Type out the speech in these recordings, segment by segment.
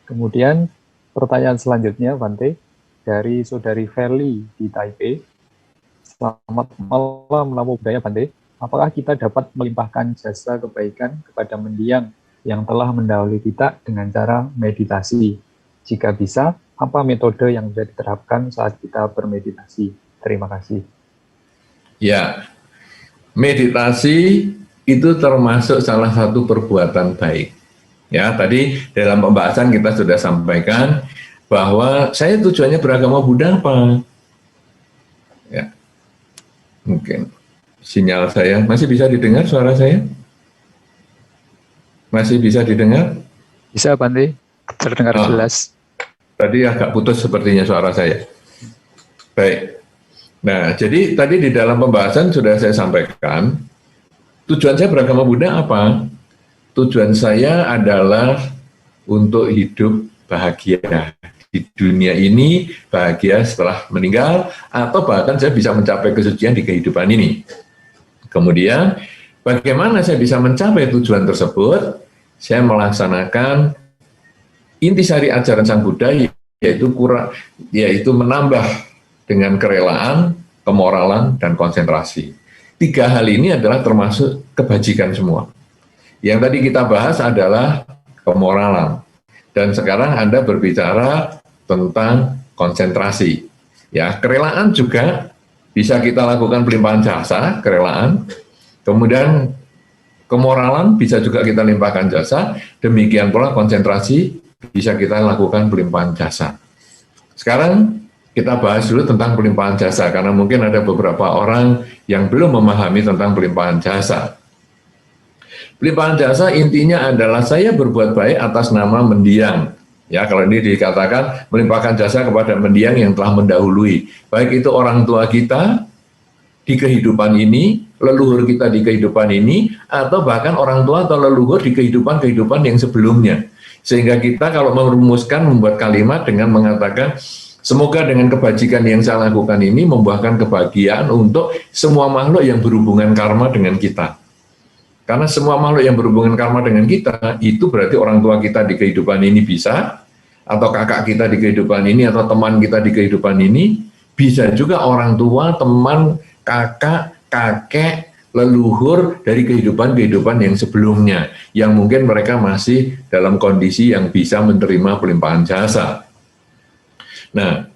Kemudian pertanyaan selanjutnya, Bante, dari Saudari Feli di Taipei. Selamat malam, Namo Buddhaya, Bante. Apakah kita dapat melimpahkan jasa kebaikan kepada mendiang yang telah mendahului kita dengan cara meditasi? Jika bisa, apa metode yang bisa diterapkan saat kita bermeditasi? Terima kasih. Ya, meditasi itu termasuk salah satu perbuatan baik. Ya, tadi dalam pembahasan kita sudah sampaikan bahwa saya tujuannya beragama Buddha apa? Ya, mungkin sinyal saya masih bisa didengar, suara saya? Masih bisa didengar? Bisa, Bante, terdengar jelas. Tadi agak putus sepertinya suara saya. Baik. Nah, jadi tadi di dalam pembahasan sudah saya sampaikan, tujuan saya beragama Buddha apa? Tujuan saya adalah untuk hidup bahagia di dunia ini, bahagia setelah meninggal, atau bahkan saya bisa mencapai kesucian di kehidupan ini. Kemudian, bagaimana saya bisa mencapai tujuan tersebut? Saya melaksanakan intisari ajaran Sang Buddha, yaitu menambah dengan kerelaan, kemoralan, dan konsentrasi. 3 hal ini adalah termasuk kebajikan semua. Yang tadi kita bahas adalah kemoralan. Dan sekarang Anda berbicara tentang konsentrasi. Ya, kerelaan juga bisa kita lakukan pelimpahan jasa, kerelaan. Kemudian kemoralan bisa juga kita limpahkan jasa. Demikian pula konsentrasi bisa kita lakukan pelimpahan jasa. Sekarang kita bahas dulu tentang pelimpahan jasa, karena mungkin ada beberapa orang yang belum memahami tentang pelimpahan jasa. Pelimpahan jasa intinya adalah saya berbuat baik atas nama mendiang. Ya, kalau ini dikatakan melimpahkan jasa kepada mendiang yang telah mendahului. Baik itu orang tua kita di kehidupan ini, leluhur kita di kehidupan ini, atau bahkan orang tua atau leluhur di kehidupan-kehidupan yang sebelumnya. Sehingga kita kalau merumuskan, membuat kalimat dengan mengatakan, semoga dengan kebajikan yang saya lakukan ini membuahkan kebahagiaan untuk semua makhluk yang berhubungan karma dengan kita. Karena semua makhluk yang berhubungan karma dengan kita, itu berarti orang tua kita di kehidupan ini bisa, atau kakak kita di kehidupan ini, atau teman kita di kehidupan ini, bisa juga orang tua, teman, kakak, kakek, leluhur dari kehidupan-kehidupan yang sebelumnya, yang mungkin mereka masih dalam kondisi yang bisa menerima pelimpahan jasa. Nah,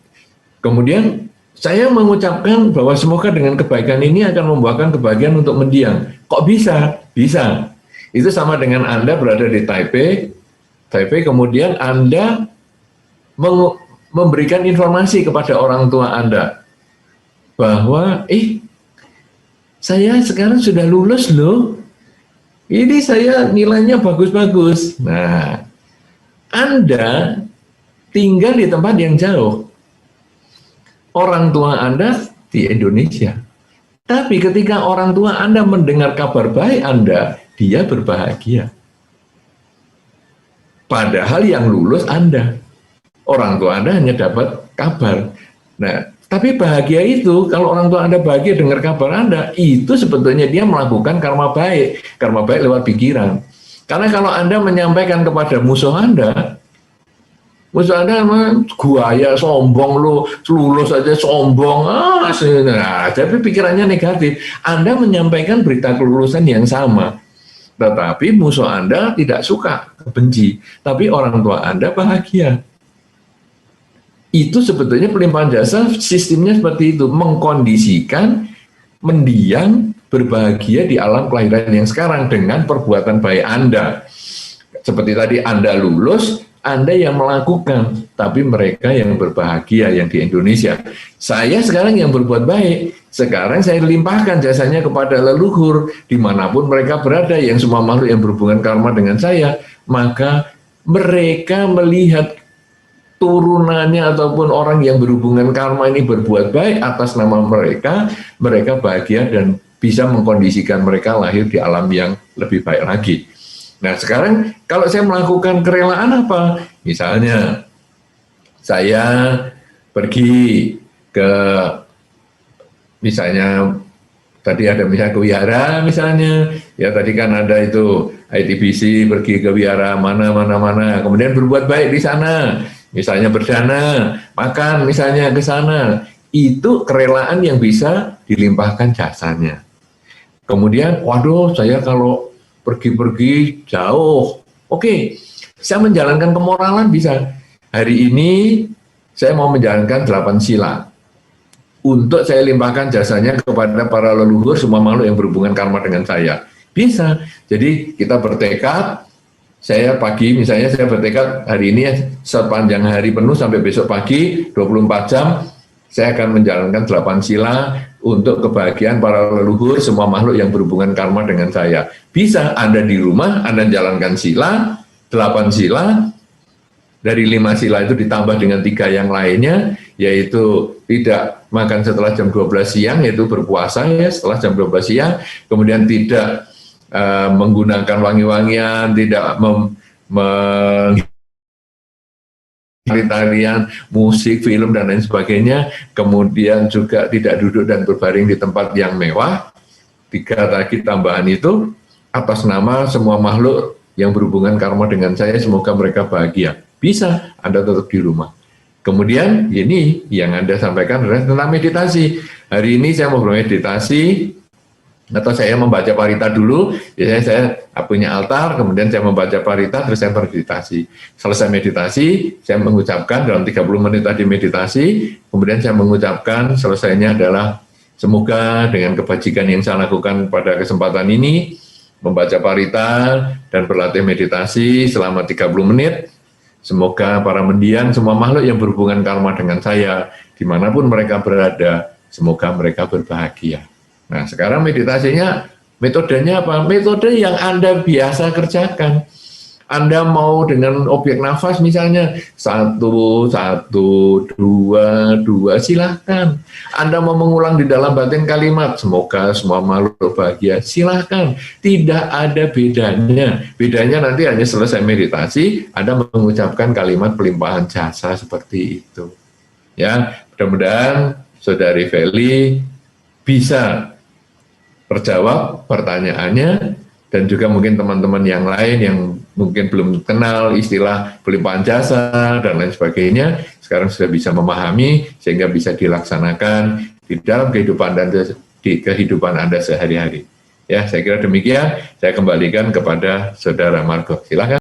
kemudian saya mengucapkan bahwa semoga dengan kebaikan ini akan membuahkan kebahagiaan untuk mendiang. Kok bisa? Bisa. Itu sama dengan Anda berada di Taipei, kemudian Anda memberikan informasi kepada orang tua Anda bahwa, saya sekarang sudah lulus loh. Ini saya nilainya bagus-bagus. Nah, Anda tinggal di tempat yang jauh. Orang tua Anda di Indonesia. Tapi ketika orang tua Anda mendengar kabar baik Anda, dia berbahagia. Padahal yang lulus Anda. Orang tua Anda hanya dapat kabar. Nah, tapi bahagia itu, kalau orang tua Anda bahagia dengar kabar Anda, itu sebetulnya dia melakukan karma baik. Karma baik lewat pikiran. Karena kalau Anda menyampaikan kepada musuh Anda gua ya sombong lu, lulus aja sombong, tapi pikirannya negatif. Anda menyampaikan berita kelulusan yang sama, tetapi musuh Anda tidak suka, benci, tapi orang tua Anda bahagia. Itu sebetulnya pelimpahan jasa sistemnya seperti itu, mengkondisikan mendiang berbahagia di alam kelahiran yang sekarang dengan perbuatan baik Anda. Seperti tadi Anda lulus, Anda yang melakukan, tapi mereka yang berbahagia yang di Indonesia. Saya sekarang yang berbuat baik, sekarang saya limpahkan jasanya kepada leluhur, dimanapun mereka berada, yang semua makhluk yang berhubungan karma dengan saya, maka mereka melihat turunannya ataupun orang yang berhubungan karma ini berbuat baik atas nama mereka, mereka bahagia dan bisa mengkondisikan mereka lahir di alam yang lebih baik lagi. Nah, sekarang kalau saya melakukan kerelaan apa? Misalnya, saya pergi ke, misalnya, tadi ada misalnya ke wihara misalnya, ya tadi kan ada itu ITBC, pergi ke wihara mana, kemudian berbuat baik di sana, misalnya berdana, makan misalnya ke sana, itu kerelaan yang bisa dilimpahkan jasanya. Kemudian, waduh, saya kalau pergi-pergi jauh, oke, saya menjalankan kemoralan bisa. Hari ini saya mau menjalankan 8 sila. Untuk saya limpahkan jasanya kepada para leluhur semua makhluk yang berhubungan karma dengan saya. Bisa. Jadi kita bertekad, saya pagi misalnya saya bertekad hari ini sepanjang hari penuh sampai besok pagi 24 jam saya akan menjalankan 8 sila untuk kebahagiaan para leluhur semua makhluk yang berhubungan karma dengan saya. Bisa Anda di rumah, Anda jalankan sila, 8 sila, dari 5 sila itu ditambah dengan 3 yang lainnya, yaitu tidak makan setelah jam 12 siang, yaitu berpuasa ya setelah jam 12 siang, kemudian tidak menggunakan wangi-wangian, tidak tarian, musik, film, dan lain sebagainya, kemudian juga tidak duduk dan berbaring di tempat yang mewah. 3 lagi tambahan itu, atas nama semua makhluk yang berhubungan karma dengan saya, semoga mereka bahagia. Bisa, Anda tetap di rumah. Kemudian, ini yang Anda sampaikan adalah tentang meditasi. Hari ini saya mau bermeditasi, atau saya membaca parita dulu, biasanya saya punya altar, kemudian saya membaca parita, terus saya meditasi. Selesai meditasi, saya mengucapkan dalam 30 menit tadi meditasi, kemudian saya mengucapkan selesainya adalah semoga dengan kebajikan yang saya lakukan pada kesempatan ini, membaca parita dan berlatih meditasi selama 30 menit, semoga para mendiang semua makhluk yang berhubungan karma dengan saya, dimanapun mereka berada, semoga mereka berbahagia. Nah, sekarang meditasinya, metodenya apa? Metode yang Anda biasa kerjakan. Anda mau dengan objek nafas misalnya, 1, 1, 2, silahkan. Anda mau mengulang di dalam batin kalimat, semoga semua makhluk bahagia, silahkan. Tidak ada bedanya. Bedanya nanti hanya selesai meditasi, Anda mengucapkan kalimat pelimpahan jasa seperti itu. Ya, mudah-mudahan Saudari Feli bisa terjawab pertanyaannya, dan juga mungkin teman-teman yang lain yang mungkin belum kenal istilah pelimpahan jasa dan lain sebagainya, sekarang sudah bisa memahami sehingga bisa dilaksanakan di dalam kehidupan Anda sehari-hari. Ya, saya kira demikian. Saya kembalikan kepada Saudara Margo. Silakan.